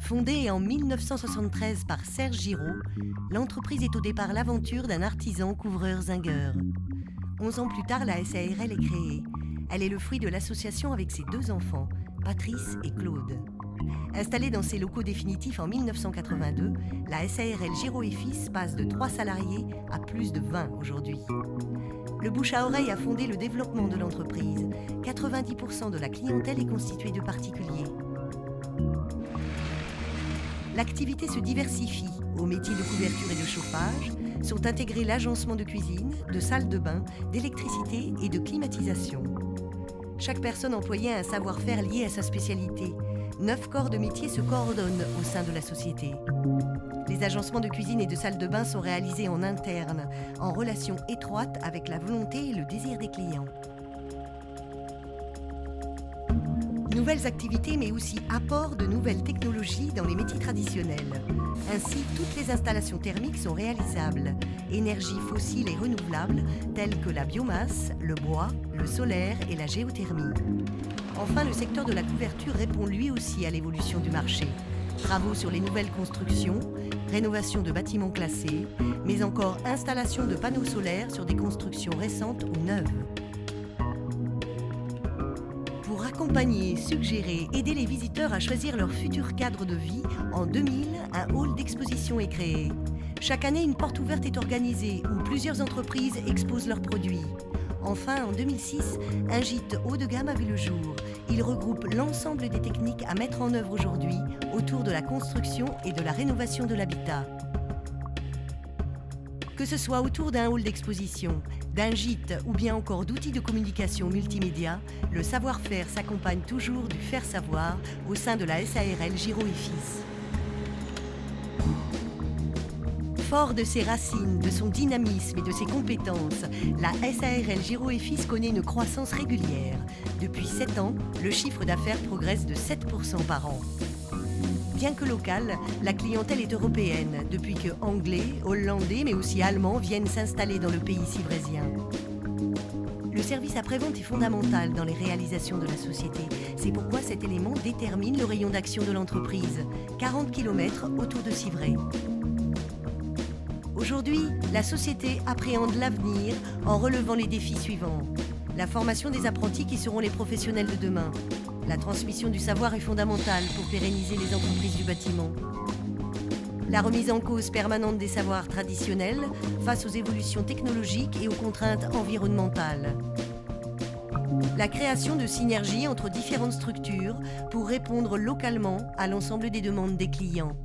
Fondée en 1973 par Serge Giraud, l'entreprise est au départ l'aventure d'un artisan couvreur-zingueur. 11 ans plus tard, la SARL est créée. Elle est le fruit de l'association avec ses 2 enfants, Patrice et Claude. Installée dans ses locaux définitifs en 1982, la SARL Giraud et Fils passe de 3 salariés à plus de 20 aujourd'hui. Le bouche à oreille a fondé le développement de l'entreprise. 90% de la clientèle est constituée de particuliers. L'activité se diversifie. Aux métiers de couverture et de chauffage sont intégrés l'agencement de cuisine, de salle de bain, d'électricité et de climatisation. Chaque personne employée a un savoir-faire lié à sa spécialité. 9 corps de métier se coordonnent au sein de la société. Les agencements de cuisine et de salle de bain sont réalisés en interne, en relation étroite avec la volonté et le désir des clients. Nouvelles activités, mais aussi apport de nouvelles technologies dans les métiers traditionnels. Ainsi, toutes les installations thermiques sont réalisables. Énergies fossiles et renouvelables, telles que la biomasse, le bois, le solaire et la géothermie. Enfin, le secteur de la couverture répond lui aussi à l'évolution du marché. Travaux sur les nouvelles constructions, rénovation de bâtiments classés, mais encore installation de panneaux solaires sur des constructions récentes ou neuves. Pour accompagner, suggérer, aider les visiteurs à choisir leur futur cadre de vie, en 2000, un hall d'exposition est créé. Chaque année, une porte ouverte est organisée où plusieurs entreprises exposent leurs produits. Enfin, en 2006, un gîte haut de gamme a vu le jour. Il regroupe l'ensemble des techniques à mettre en œuvre aujourd'hui autour de la construction et de la rénovation de l'habitat. Que ce soit autour d'un hall d'exposition, d'un gîte ou bien encore d'outils de communication multimédia, le savoir-faire s'accompagne toujours du faire-savoir au sein de la SARL Giraud et Fils. Fort de ses racines, de son dynamisme et de ses compétences, la SARL Giraud et Fils connaît une croissance régulière. Depuis 7 ans, le chiffre d'affaires progresse de 7% par an. Bien que locale, la clientèle est européenne, depuis que Anglais, Hollandais, mais aussi Allemands viennent s'installer dans le pays civrésien. Le service après-vente est fondamental dans les réalisations de la société. C'est pourquoi cet élément détermine le rayon d'action de l'entreprise. 40 km autour de Civray. Aujourd'hui, la société appréhende l'avenir en relevant les défis suivants. La formation des apprentis qui seront les professionnels de demain. La transmission du savoir est fondamentale pour pérenniser les entreprises du bâtiment. La remise en cause permanente des savoirs traditionnels face aux évolutions technologiques et aux contraintes environnementales. La création de synergies entre différentes structures pour répondre localement à l'ensemble des demandes des clients.